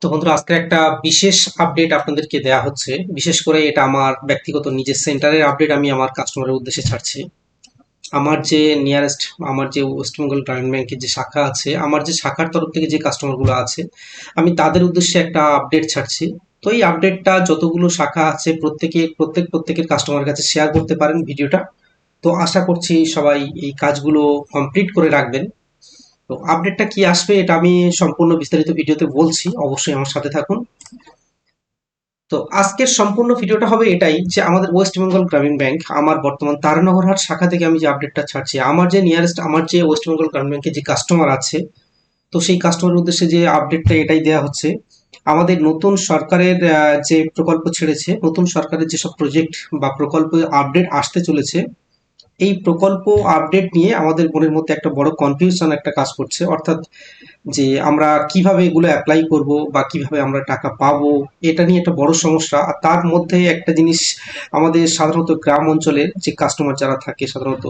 তো বন্ধুরা, আজকে একটা বিশেষ আপডেট আপনাদেরকে দেয়া হচ্ছে। বিশেষ করে এটা আমার ব্যক্তিগত নিজের সেন্টারের আপডেট আমি আমার কাস্টমারের উদ্দেশ্যে ছাড়ছি। আমার যে নিয়ারেস্ট, আমার যে ওয়েস্ট বেঙ্গল গ্রামীণ ব্যাংকের যে শাখা আছে, আমার যে শাখার তরফ থেকে যে কাস্টমারগুলো আছে, আমি তাদের উদ্দেশ্যে একটা আপডেট ছাড়ছি। তো এই আপডেটটা যতগুলো শাখা আছে প্রত্যেকের কাস্টমারের কাছে শেয়ার করতে পারেন ভিডিওটা। তো আশা করছি সবাই এই কাজগুলো কমপ্লিট করে রাখবেন। তো আপডেটটা কি আসবে এটা আমি সম্পূর্ণ বিস্তারিত ভিডিওতে বলছি, অবশ্যই আমার সাথে থাকুন। তো আজকের সম্পূর্ণ ভিডিওটা হবে এটাই যে আমাদের ওয়েস্ট বেঙ্গল গ্রামীণ ব্যাংক আমার বর্তমান তারানগরহাট শাখা থেকে আমি যে আপডেটটা ছাড়ছি, আমার যে নিয়ারেস্ট, আমার যে ওয়েস্ট বেঙ্গল গ্রামীণ ব্যাংকের যে কাস্টমার আছে, তো সেই কাস্টমারের উদ্দেশ্যে যে আপডেটটা এটাই দেওয়া হচ্ছে। আমাদের নতুন সরকারের যে প্রকল্প ছেড়েছে, নতুন সরকারের যেসব প্রজেক্ট বা প্রকল্প আপডেট আসতে চলেছে, এই প্রকল্প আপডেট নিয়ে আমাদের মনের মধ্যে একটা বড় কনফিউশন একটা কাজ করছে। অর্থাৎ যে আমরা কিভাবে এগুলো অ্যাপ্লাই করব বা কিভাবে আমরা টাকা পাবো, এটা নিয়ে একটা বড় সমস্যা। আর তার মধ্যে একটা জিনিস, আমাদের সাধারণত গ্রাম অঞ্চলের যে কাস্টমার যারা থাকে, সাধারণত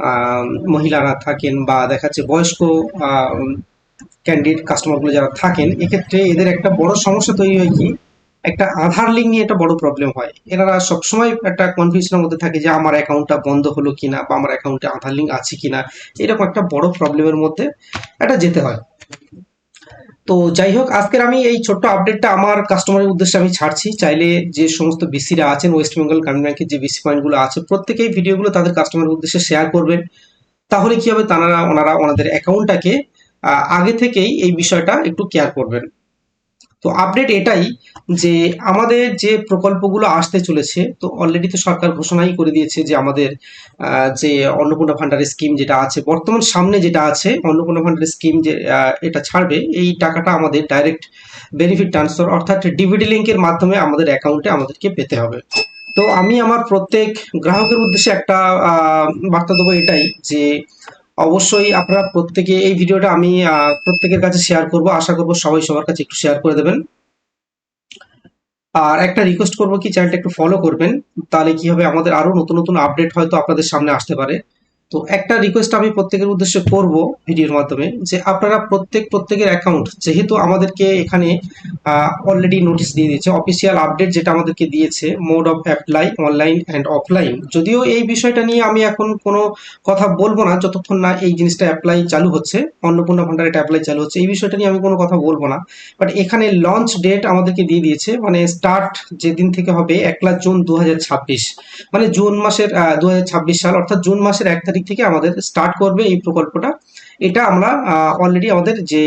আহ, মহিলারা থাকেন বা দেখা যাচ্ছে বয়স্ক ক্যান্ডিডেট কাস্টমারগুলো যারা থাকেন, এক্ষেত্রে এদের একটা বড় সমস্যা তৈরি হয় কি, একটা আধার লিঙ্ক নিয়ে একটা বড় প্রবলেম হয়। এনারা সবসময় একটা কনফিউশনের মধ্যে থাকে যে আমার অ্যাকাউন্টটা বন্ধ হলো কিনা বা আমার অ্যাকাউন্টে আধার লিঙ্ক আছে কিনা। এরকম একটা বড় প্রবলেমের মধ্যে এটা যেতে হয়। তো যাই হোক, আজকের আমি এই ছোট্ট আপডেটটা আমার কাস্টমারের উদ্দেশ্যে আমি ছাড়ছি। চাইলে যে সমস্ত বিসিরা আছেন, ওয়েস্ট বেঙ্গল গ্রামীণ ব্যাংকের যে বিসি পয়েন্টগুলো আছে, প্রত্যেকেই ভিডিওগুলো তাদের কাস্টমারের উদ্দেশ্যে শেয়ার করবেন। তাহলে কি হবে, তারা ওনারা ওনাদের অ্যাকাউন্টটাকে আগে থেকেই এই বিষয়টা একটু কেয়ার করবেন। তো আপডেট এটাই যে আমাদের যে প্রকল্পগুলো আসতে চলেছে, তো অলরেডি তো সরকার ঘোষণাই করে দিয়েছে যে আমাদের যে অন্নপূর্ণা ভান্ডারের স্কিম যেটা আছে, বর্তমান সামনে যেটা আছে অন্নপূর্ণা ভান্ডারের স্কিম, যে এটা ছাড়বে, এই টাকাটা আমাদের ডাইরেক্ট বেনিফিট ট্রান্সফার অর্থাৎ ডিবিটি লিঙ্কের মাধ্যমে আমাদের অ্যাকাউন্টে আমাদেরকে পেতে হবে। তো আমি আমার প্রত্যেক গ্রাহকের উদ্দেশ্যে একটা বার্তা দেবো এটাই যে অবশ্যই আপনারা প্রত্যেকে এই ভিডিওটা আমি প্রত্যেকের কাছে শেয়ার করব, আশা করব সবাই সবার কাছে একটু শেয়ার করে দেবেন। আর একটা রিকোয়েস্ট করবো কি, চ্যানেলটা একটু ফলো করবেন। তাহলে কি হবে, আমাদের আরো নতুন নতুন আপডেট হয়তো আপনাদের সামনে আসতে পারে। তো একটা রিকোয়েস্ট আমি প্রত্যেকের উদ্দেশ্যে করব ভিডিওর মাধ্যমে, যে আপনারা প্রত্যেকের অ্যাকাউন্ট, যেহেতু আমাদেরকে এখানে অলরেডি নোটিশ দিয়ে দিয়েছে, অফিসিয়াল আপডেট যেটা আমাদেরকে দিয়েছে, mode of apply online and offline. যদিও এই বিষয়টা নিয়ে আমি এখন কোনো কথা বলবো না যতক্ষণ না এই জিনিসটা অ্যাপ্লাই চালু হচ্ছে, অন্নপূর্ণা ভান্ডার এটা অ্যাপ্লাই চালু হচ্ছে, এই বিষয়টা নিয়ে আমি কোনো কথা বলবো না। বাট এখানে লঞ্চ ডেট আমাদেরকে দিয়ে দিয়েছে, মানে স্টার্ট যেদিন থেকে হবে 1 জুন 2026, মানে জুন মাসের 2026 সাল, অর্থাৎ জুন মাসের 1 তারিখ থেকে আমাদের স্টার্ট করবে এই প্রকল্পটা। এটা আমরা অলরেডি আমাদের যে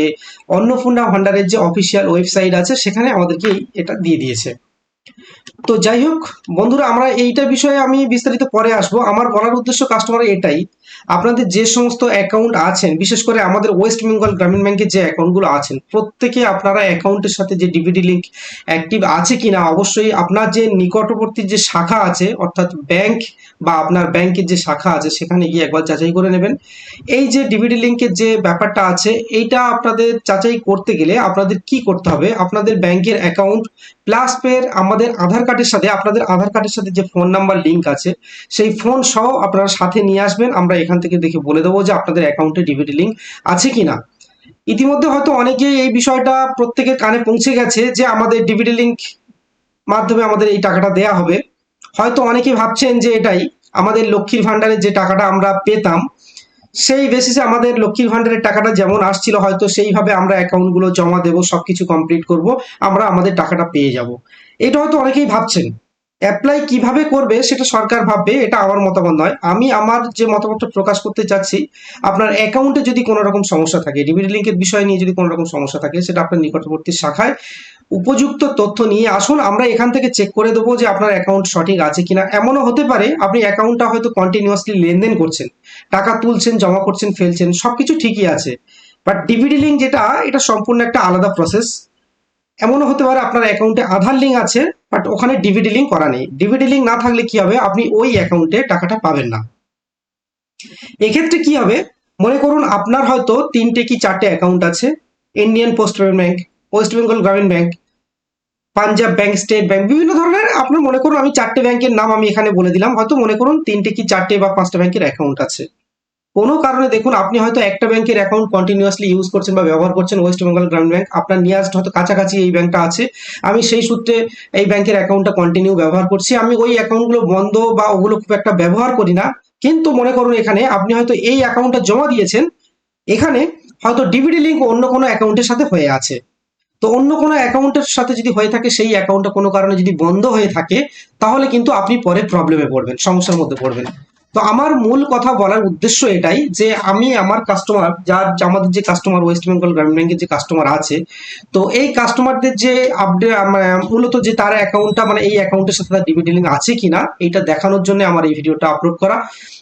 অন্নপূর্ণা ভান্ডারের যে অফিসিয়াল ওয়েবসাইট আছে সেখানে আমাদেরকে এটা দিয়ে দিয়েছে। তো যাই হোক বন্ধুরা, আমরা এইটা বিষয়ে আমি বিস্তারিত পরে আসবো। আমার বলার উদ্দেশ্য কাস্টমার এটাই, আপনাদের যে সমস্ত অ্যাকাউন্ট আছেন, বিশেষ করে আমাদের ওয়েস্ট বেঙ্গল গ্রামীণ ব্যাংকের যে অ্যাকাউন্টগুলো আছেন, প্রত্যেকে আপনারা অ্যাকাউন্টের সাথে যে ডিবিটি লিঙ্ক অ্যাক্টিভ আছে কিনা, অবশ্যই আপনার যে নিকটবর্তী যে শাখা আছে, অর্থাৎ ব্যাংক বা আপনার ব্যাংকের যে শাখা আছে, সেখানে গিয়ে একবার যাচাই করে নেবেন। এই যে ডিবিটি লিঙ্কের যে ব্যাপারটা আছে, এইটা আপনাদের যাচাই করতে গেলে আপনাদের কি করতে হবে, আপনাদের ব্যাংকের অ্যাকাউন্ট প্লাস পের আমাদের আধার কার্ডের সাথে, আপনাদের আধার কার্ডের সাথে যে ফোন নাম্বার লিঙ্ক আছে, সেই ফোন সহ আপনারা সাথে নিয়ে আসবেন। আমরা এখান থেকে দেখে বলে দেবো যে আপনাদের অ্যাকাউন্টে ডিবিটি লিঙ্ক আছে কিনা। ইতিমধ্যে হয়তো অনেকেই এই বিষয়টা প্রত্যেকের কানে পৌঁছে গেছে যে আমাদের ডিবিটি লিঙ্ক মাধ্যমে আমাদের এই টাকাটা দেয়া হবে। হয়তো অনেকেই ভাবছেন যে এটাই আমাদের লক্ষ্মীর ভান্ডারের যে টাকাটা আমরা পেতাম, সেই বেসিসে আমাদের লক্ষ্মীর ভান্ডারের টাকাটা যেমন আসছিল, হয়তো সেইভাবে আমরা অ্যাকাউন্টগুলো জমা দেবো, সবকিছু কমপ্লিট করব, আমরা আমাদের টাকাটা পেয়ে যাব। এটা হয়তো অনেকেই ভাবছেন। অ্যাপ্লাই কিভাবে করবে সেটা সরকার ভাববে, এটা আমার মতামত নয়। আমি আমার যে মতামতটা প্রকাশ করতে চাচ্ছি, আপনার অ্যাকাউন্টে যদি কোনো রকম সমস্যা থাকে, ডিবিটি লিঙ্কের বিষয় নিয়ে যদি কোনো রকম সমস্যা থাকে, সেটা আপনার নিকটবর্তী শাখায় উপযুক্ত তথ্য নিয়ে আসুন। আমরা এখান থেকে চেক করে দেবো যে আপনার অ্যাকাউন্ট সঠিক আছে কিনা। এমনও হতে পারে আপনি অ্যাকাউন্টটা হয়তো কন্টিনিউয়াসলি লেনদেন করছেন, টাকা তুলছেন, জমা করছেন, ফেলছেন, সবকিছু ঠিকই আছে, বাট ডিবিটি লিঙ্ক যেটা, এটা সম্পূর্ণ একটা আলাদা প্রসেস। এমনও হতে পারে আপনার অ্যাকাউন্টে আধার লিঙ্ক আছে, বাট ওখানে ডিবিটি লিঙ্ক করা নেই। ডিবিটি লিঙ্ক না থাকলে কি হবে, আপনি ওই অ্যাকাউন্টে টাকাটা পাবেন না। এক্ষেত্রে কি হবে, মনে করুন আপনার হয়তো 3টে কি 4টে অ্যাকাউন্ট আছে, Indian post payment bank, west Bengal Gramin bank, Punjab bank, state bank, বিভিন্ন ধরনের, আপনার মনে করুন আমি 4টে ব্যাংকের নাম আমি এখানে বলে দিলাম, হয়তো মনে করুন 3টে কি 4টে বা 5টা ব্যাংকের অ্যাকাউন্ট আছে। কোনো কারণে দেখুন আপনি হয়তো একটা ব্যাংকের অ্যাকাউন্ট কন্টিনিউয়াসলি ইউজ করছেন বা ব্যবহার করছেন, ওয়েস্ট বেঙ্গল গ্রামীণ ব্যাংক, আপনার নিয়ারেস্ট হয়তো কাছাকাছি এই ব্যাংকটা আছে, আমি সেই সূত্রে এই ব্যাংকের অ্যাকাউন্টটা কন্টিনিউ ব্যবহার করছি, আমি ওই অ্যাকাউন্টগুলো বন্ধ বা ওগুলো খুব একটা ব্যবহার করি না। কিন্তু মনে করুন এখানে আপনি হয়তো এই অ্যাকাউন্টটা জমা দিয়েছেন, এখানে হয়তো ডিবিডি লিঙ্ক অন্য কোনো অ্যাকাউন্টের সাথে হয়ে আছে। তো অন্য কোনো অ্যাকাউন্টের সাথে যদি হয়ে থাকে, সেই অ্যাকাউন্টটা কোনো কারণে যদি বন্ধ হয়ে থাকে, তাহলে কিন্তু আপনি পরে প্রবলেমে পড়বেন, সমস্যার মধ্যে পড়বেন। তো আমার মূল কথা বলার উদ্দেশ্য এটাই যে আমি আমার কাস্টমার, আমাদের যে কাস্টমার ওয়েস্ট বেঙ্গল গ্রামীণ ব্যাংকের যে কাস্টমার আছে, তো এই কাস্টমারদের যে আপডেট, মূলত যে তার অ্যাকাউন্টটা মানে এই অ্যাকাউন্টের সাথে তার ডিবিটি লিঙ্ক আছে কিনা এইটা দেখানোর জন্য আমার এই ভিডিওটা আপলোড করা।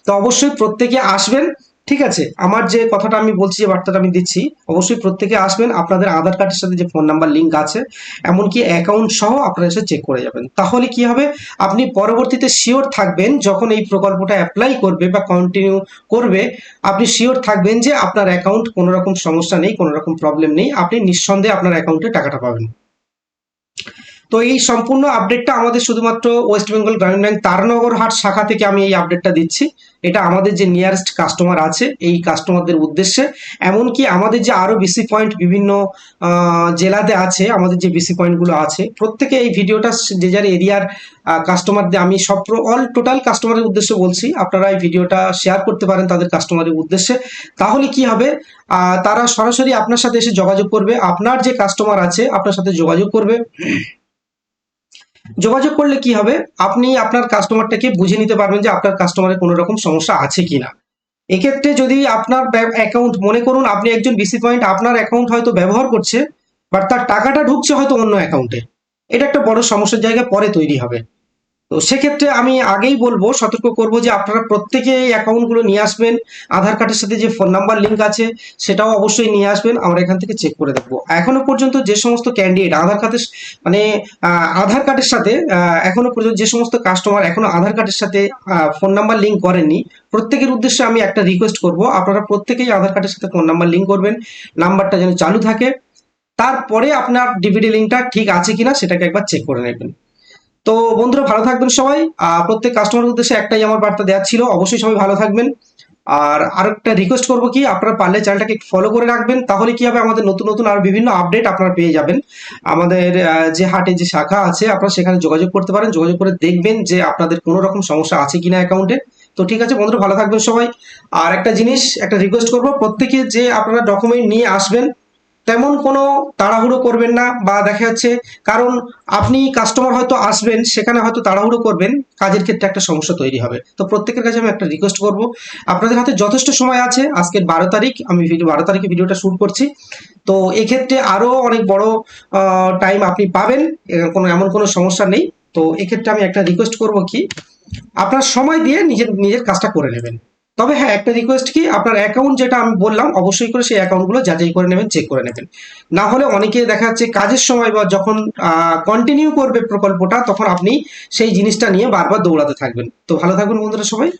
তো অবশ্যই প্রত্যেকে আসবেন, ঠিক আছে? আমার যে কথাটা আমি বলছি, যে বার্তাটা আমি দিচ্ছি, অবশ্যই প্রত্যেকে আসবেন, আপনাদের আধার কার্ডের সাথে যে ফোন নাম্বার লিঙ্ক আছে, এমনকি অ্যাকাউন্ট সহ আপনারা এসে চেক করে যাবেন। তাহলে কি হবে, আপনি পরবর্তীতে শিওর থাকবেন যখন এই প্রকল্পটা অ্যাপ্লাই করবে বা কন্টিনিউ করবে, আপনি শিওর থাকবেন যে আপনার অ্যাকাউন্ট কোনো রকম সমস্যা নেই, কোনো রকম প্রবলেম নেই, আপনি নিঃসন্দেহে আপনার অ্যাকাউন্টে টাকাটা পাবেন। তো এই সম্পূর্ণ আপডেটটা আমাদের শুধুমাত্র ওয়েস্ট বেঙ্গল গ্রামীণ ব্যাংক তারানগর হাট শাখা থেকে আমি এই আপডেটটা দিচ্ছি। এটা আমাদের যে নিয়ারেস্ট কাস্টমার আছে এই কাস্টমারদের উদ্দেশ্যে, এমনকি আমাদের যে আরো বিসি পয়েন্ট বিভিন্ন জেলাতে আছে, আমাদের যে বিসি পয়েন্টগুলো আছে, প্রত্যেকে এই ভিডিওটা যে যার এরিয়ার কাস্টমারদের আমি সব অল টোটাল কাস্টমারের উদ্দেশ্যে বলছি, আপনারা এই ভিডিওটা শেয়ার করতে পারেন তাদের কাস্টমারের উদ্দেশ্যে। তাহলে কি হবে, তারা সরাসরি আপনার সাথে এসে যোগাযোগ করবে, আপনার যে কাস্টমার আছে আপনার সাথে যোগাযোগ করবে। যোগাযোগ করলে কি হবে, আপনি আপনার কাস্টমারটাকে বুঝে নিতে পারবেন যে আপনার কাস্টমারের কোনো রকম সমস্যা আছে কিনা। এক্ষেত্রে যদি আপনার অ্যাকাউন্ট, মনে করুন আপনি একজন বিসি পয়েন্ট, আপনার অ্যাকাউন্ট হয়তো ব্যবহার করছে, বাট তার টাকাটা ঢুকছে হয়তো অন্য অ্যাকাউন্টে, এটা একটা বড় সমস্যার জায়গা পরে তৈরি হবে। তো সেক্ষেত্রে আমি আগেই বলবো, সতর্ক করব যে আপনারা প্রত্যেকে এই অ্যাকাউন্টগুলো নিয়ে আসবেন, আধার কার্ডের সাথে যে ফোন নাম্বার লিঙ্ক আছে সেটাও অবশ্যই নিয়ে আসবেন, আমরা এখান থেকে চেক করে দেখবো। এখনো পর্যন্ত যে সমস্ত ক্যান্ডিডেট আধার কার্ডের মানে আধার কার্ডের সাথে এখনো পর্যন্ত যে সমস্ত কাস্টমার এখনো আধার কার্ডের সাথে ফোন নাম্বার লিঙ্ক করেননি, প্রত্যেকের উদ্দেশ্যে আমি একটা রিকোয়েস্ট করব, আপনারা প্রত্যেকেই আধার কার্ডের সাথে ফোন নাম্বার লিঙ্ক করবেন, নাম্বারটা যেন চালু থাকে, তারপরে আপনার ডিবিডি লিঙ্কটা ঠিক আছে কিনা সেটাকে একবার চেক করে নেবেন। তো বন্ধুরা ভালো থাকবেন সবাই, প্রত্যেক কাস্টমারের উদ্দেশ্যে একটাই আমার বার্তা দেওয়ার ছিল, অবশ্যই সবাই ভালো থাকবেন। আর আরেকটা রিকোয়েস্ট করবো কি, আপনারা পারলে চ্যানেলটাকে ফলো করে রাখবেন, তাহলে কি হবে আমাদের নতুন নতুন আর বিভিন্ন আপডেট আপনারা পেয়ে যাবেন। আমাদের যে হাটে যে শাখা আছে আপনারা সেখানে যোগাযোগ করতে পারেন, যোগাযোগ করে দেখবেন যে আপনাদের কোনো রকম সমস্যা আছে কিনা অ্যাকাউন্টে। তো ঠিক আছে বন্ধুরা, ভালো থাকবেন সবাই। আর একটা জিনিস, একটা রিকোয়েস্ট করবো, প্রত্যেকে যে আপনারা ডকুমেন্ট নিয়ে আসবেন, তেমন কোনো তাড়াহুড়ো করবেন না, বা দেখা যাচ্ছে কারণ আপনি কাস্টমার হয়তো আসবেন, সেখানে হয়তো তাড়াহুড়ো করবেন, কাজের ক্ষেত্রে একটা সমস্যা তৈরি হবে। তো প্রত্যেকের কাছে আমি একটা রিকোয়েস্ট করব, আপনাদের হাতে যথেষ্ট সময় আছে, আজকের 12 তারিখ, আমি 12 তারিখে ভিডিওটা শুট করছি। তো এক্ষেত্রে আরো অনেক বড় টাইম আপনি পাবেন, কোনো এমন কোনো সমস্যা নেই। তো এক্ষেত্রে আমি একটা রিকোয়েস্ট করব কি, আপনার সময় দিয়ে নিজের নিজের কাজটা করে নেবেন। তবে হ্যাঁ, একটা রিকোয়েস্ট কি, আপনার অ্যাকাউন্ট যেটা আমি বললাম অবশ্যই করে সেই অ্যাকাউন্টগুলো যাচাই করে নেবেন, চেক করে নেবেন। না হলে অনেকে দেখা যাচ্ছে কাজের সময় বা যখন কন্টিনিউ করবে প্রকল্পটা, তখন আপনি সেই জিনিসটা নিয়ে বারবার দৌড়াতে থাকবেন। তো ভালো থাকবেন বন্ধুরা সবাই।